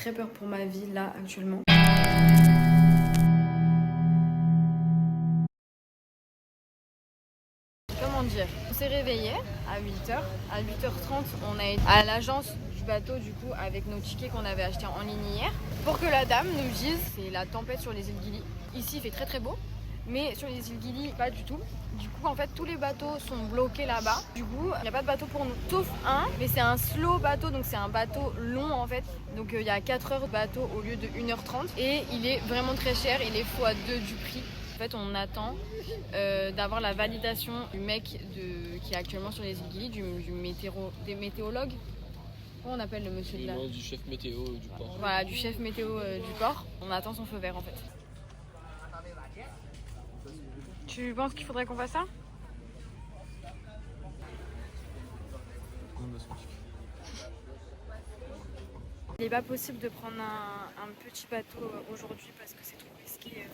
très peur pour ma vie là actuellement. Comment dire? On s'est réveillé à 8h. À 8h30, on a été à l'agence du bateau du coup avec nos tickets qu'on avait achetés en ligne hier pour que la dame nous dise c'est la tempête sur les îles Gili. Ici il fait très très beau, mais sur les îles Gili pas du tout. Du coup en fait tous les bateaux sont bloqués là-bas. Du coup il n'y a pas de bateau pour nous, sauf un, mais c'est un slow bateau, donc c'est un bateau long en fait. Donc il y a 4 heures de bateau au lieu de 1h30 et il est vraiment très cher, il est x2 du prix. En fait on attend d'avoir la validation du mec qui est actuellement sur les îles Gili, des météorologues. Comment on appelle le monsieur de là? Du chef météo du port. Voilà, du chef météo du port. On attend son feu vert en fait. Tu penses qu'il faudrait qu'on fasse ça? Il n'est pas possible de prendre un petit bateau aujourd'hui parce que c'est trop risqué.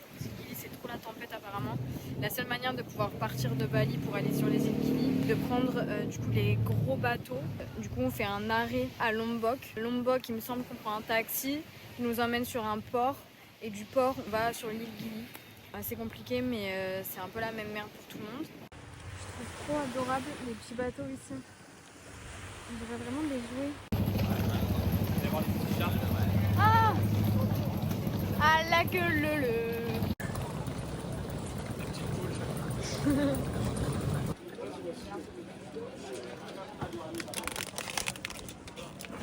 C'est trop la tempête apparemment. La seule manière de pouvoir partir de Bali pour aller sur les îles Gili, de prendre du coup les gros bateaux. Du coup on fait un arrêt à Lombok. Lombok, il me semble qu'on prend un taxi qui nous emmène sur un port et du port on va sur l'île Gili. C'est compliqué mais c'est un peu la même merde pour tout le monde. Je trouve trop adorable les petits bateaux ici. On devrait vraiment les jouer. Ah, à la queue le.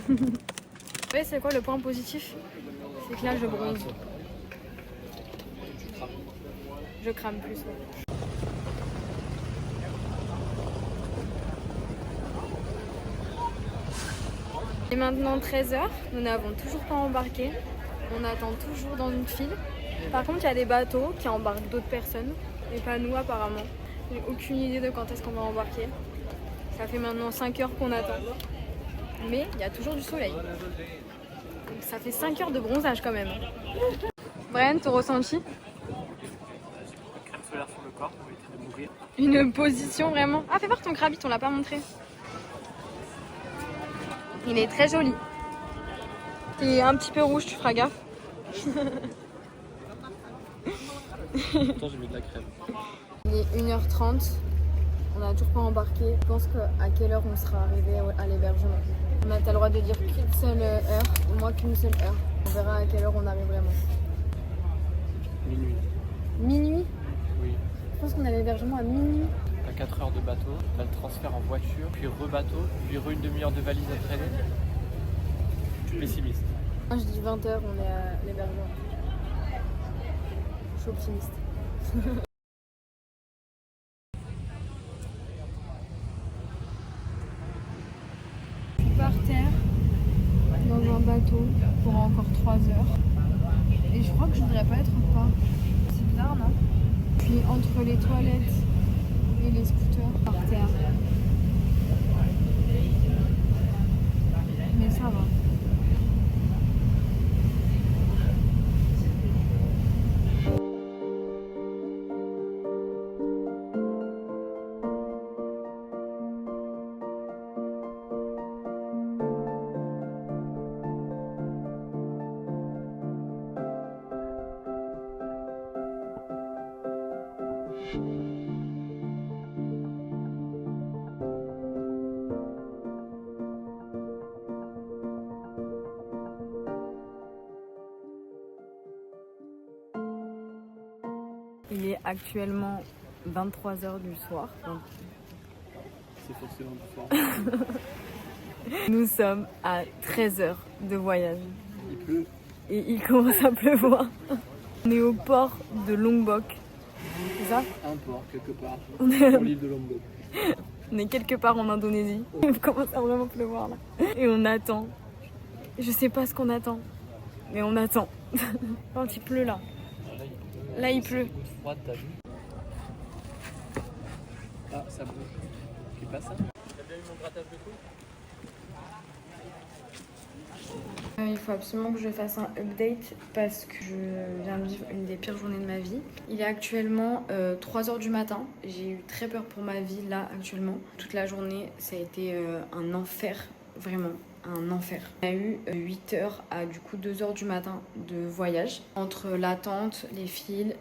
Vous savez c'est quoi le point positif? C'est que là je bronze. Je crame plus. Ouais. Il est maintenant 13h, nous n'avons toujours pas embarqué. On attend toujours dans une file. Par contre, il y a des bateaux qui embarquent d'autres personnes, mais pas nous apparemment. J'ai aucune idée de quand est-ce qu'on va embarquer. Ça fait maintenant 5 heures qu'on attend. Mais il y a toujours du soleil. Donc ça fait 5 heures de bronzage quand même. Brian, ton ressenti? Crème solaire sur le corps pour éviter de mourir. Une position vraiment... Ah, fais voir ton crabit, on l'a pas montré. Il est très joli. T'es un petit peu rouge, tu feras gaffe. Pourtant j'ai mis de la crème. Il est 1h30. On n'a toujours pas embarqué. Je pense qu'à quelle heure on sera arrivé à l'hébergement. T'as le droit de dire qu'une seule heure, et moi qu'une seule heure. On verra à quelle heure on arrive vraiment. Minuit. Minuit? Oui. Je pense qu'on a l'hébergement à minuit. T'as 4 heures de bateau, t'as le transfert en voiture, puis re-bateau, puis une demi-heure de valise à traîner. Je suis pessimiste. Moi je dis 20h, on est à l'hébergement. Je suis optimiste. Par terre, dans un bateau, pour encore 3 heures. Et je crois que je voudrais pas être au port. C'est bizarre, non? Puis entre les toilettes et les scooters, par terre. Mais ça va. Il est actuellement 23h du soir. Donc... C'est forcément du soir. Nous sommes à 13h de voyage. Il pleut. Et il commence à pleuvoir. On est au port de Lombok. C'est ça? Un port, quelque part. On est... Sur l'île de Lombok. On est quelque part en Indonésie. Il commence à vraiment pleuvoir là. Et on attend. Je sais pas ce qu'on attend. Mais on attend. Quand il pleut là. Là il pleut. Froide, t'as vu? Ah, ça bouge. Tu passes ça? T'as bien eu mon grattage de couilles? Il faut absolument que je fasse un update parce que je viens de vivre une des pires journées de ma vie. Il est actuellement 3h du matin. J'ai eu très peur pour ma vie là actuellement. Toute la journée, ça a été un enfer, vraiment. un enfer. On a eu 8h à du coup 2h du matin de voyage. Entre l'attente, les fils,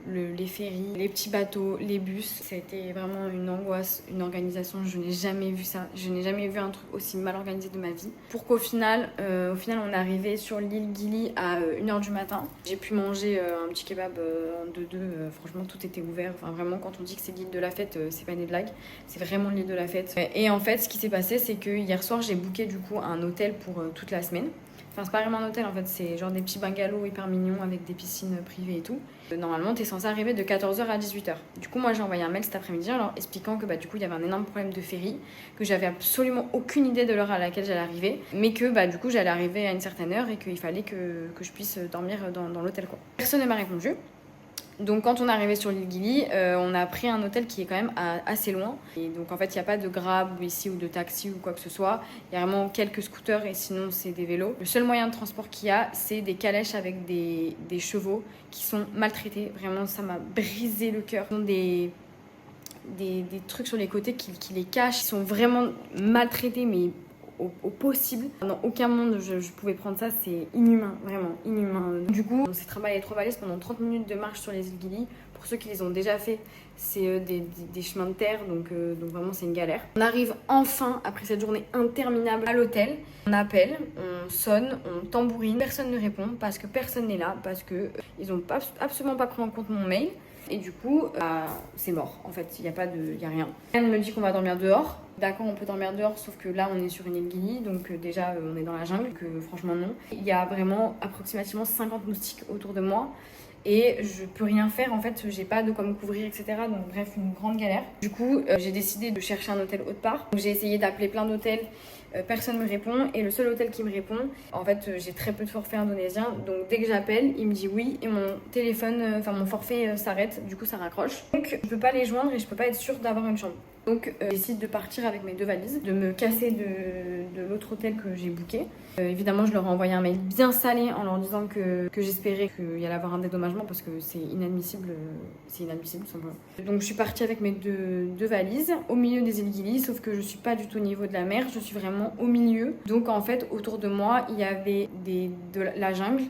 les ferries, les petits bateaux, les bus. Ça a été vraiment une angoisse, une organisation. Je n'ai jamais vu ça. Je n'ai jamais vu un truc aussi mal organisé de ma vie. Pour qu'au final, on est arrivé sur l'île Gili à 1h du matin. J'ai pu manger un petit kebab de deux. Franchement, tout était ouvert. Enfin, vraiment, quand on dit que c'est l'île de la fête, c'est pas des blagues. C'est vraiment l'île de la fête. Et en fait, ce qui s'est passé, c'est que hier soir, j'ai booké du coup un hôtel pour toute la semaine. Enfin, c'est pas vraiment un hôtel en fait, c'est genre des petits bungalows hyper mignons avec des piscines privées et tout. Normalement, t'es censé arriver de 14h à 18h. Du coup, moi j'ai envoyé un mail cet après-midi alors expliquant que du coup il y avait un énorme problème de ferry, que j'avais absolument aucune idée de l'heure à laquelle j'allais arriver, mais que du coup j'allais arriver à une certaine heure et qu'il fallait que je puisse dormir dans l'hôtel quoi. Personne ne m'a répondu. Donc quand on est arrivé sur l'île Gili, on a pris un hôtel qui est quand même assez loin. Et donc en fait, il n'y a pas de Grab ici ou de taxi ou quoi que ce soit. Il y a vraiment quelques scooters et sinon c'est des vélos. Le seul moyen de transport qu'il y a, c'est des calèches avec des chevaux qui sont maltraités. Vraiment, ça m'a brisé le cœur. Ils ont des trucs sur les côtés qui les cachent. Ils sont vraiment maltraités, mais au possible. Dans aucun monde je pouvais prendre ça, c'est inhumain, vraiment inhumain. Du coup, on s'est travaillé 3 valises pendant 30 minutes de marche sur les îles Gili. Pour ceux qui les ont déjà fait, c'est des chemins de terre, donc vraiment c'est une galère. On arrive enfin, après cette journée interminable, à l'hôtel. On appelle, on sonne, on tambourine. Personne ne répond parce que personne n'est là, parce que ils n'ont absolument pas pris en compte mon mail. Et du coup, c'est mort. En fait, il n'y a rien. Elle me dit qu'on va dormir dehors. D'accord, on peut dormir dehors, sauf que là, on est sur une île Gili, donc déjà, on est dans la jungle, que franchement, non. Il y a vraiment approximativement 50 moustiques autour de moi. Et je peux rien faire, en fait, j'ai pas de quoi me couvrir, etc. Donc bref, une grande galère. Du coup, j'ai décidé de chercher un hôtel autre part. Donc j'ai essayé d'appeler plein d'hôtels, personne me répond. Et le seul hôtel qui me répond, en fait, j'ai très peu de forfait indonésien. Donc dès que j'appelle, il me dit oui et mon téléphone, mon forfait s'arrête, du coup ça raccroche. Donc je peux pas les joindre et je peux pas être sûre d'avoir une chambre. Donc je décide de partir avec mes 2 valises, de me casser de l'autre hôtel que j'ai booké. Évidemment, je leur ai envoyé un mail bien salé en leur disant que j'espérais qu'il y allait avoir un dédommagement parce que c'est inadmissible simplement. Donc je suis partie avec mes deux valises au milieu des îles Gili, sauf que je suis pas du tout au niveau de la mer, je suis vraiment au milieu. Donc en fait, autour de moi, il y avait de la jungle.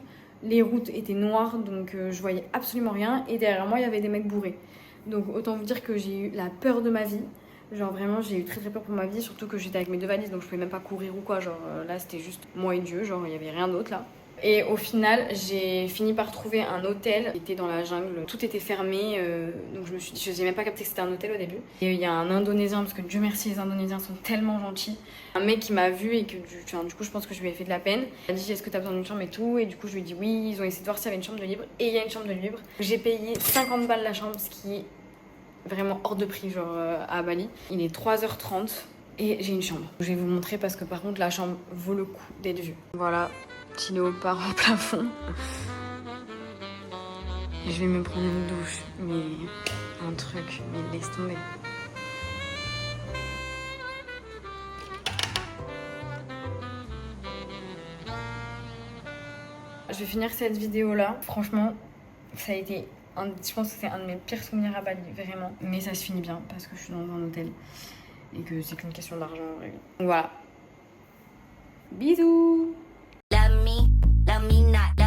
Les routes étaient noires, donc je voyais absolument rien. Et derrière moi, il y avait des mecs bourrés. Donc autant vous dire que j'ai eu la peur de ma vie. Genre vraiment, j'ai eu très très peur pour ma vie, surtout que j'étais avec mes 2 valises, donc je pouvais même pas courir ou quoi. Genre là, c'était juste moi et Dieu, genre il y avait rien d'autre là. Et au final, j'ai fini par trouver un hôtel qui était dans la jungle. Tout était fermé, donc je me suis dit, je n'ai même pas capté que c'était un hôtel au début. Et il y a un Indonésien, parce que Dieu merci, les Indonésiens sont tellement gentils. Un mec qui m'a vu et que du coup, je pense que je lui ai fait de la peine. Il m'a dit, est-ce que tu as besoin d'une chambre et tout? Et du coup, je lui ai dit oui. Ils ont essayé de voir s'il y avait une chambre de libre. Et il y a une chambre de libre. J'ai payé 50 balles la chambre, ce qui est vraiment hors de prix, genre à Bali. Il est 3h30 et j'ai une chambre. Je vais vous montrer parce que par contre, la chambre vaut le coup d'être vue. Voilà. Petit léopard au plafond. Je vais me prendre une douche, mais un truc, mais laisse tomber. Je vais finir cette vidéo là. Franchement, ça a été, je pense que c'est un de mes pires souvenirs à Bali, vraiment. Mais ça se finit bien parce que je suis dans un hôtel et que c'est qu'une question d'argent. Voilà. Bisous. Love me not.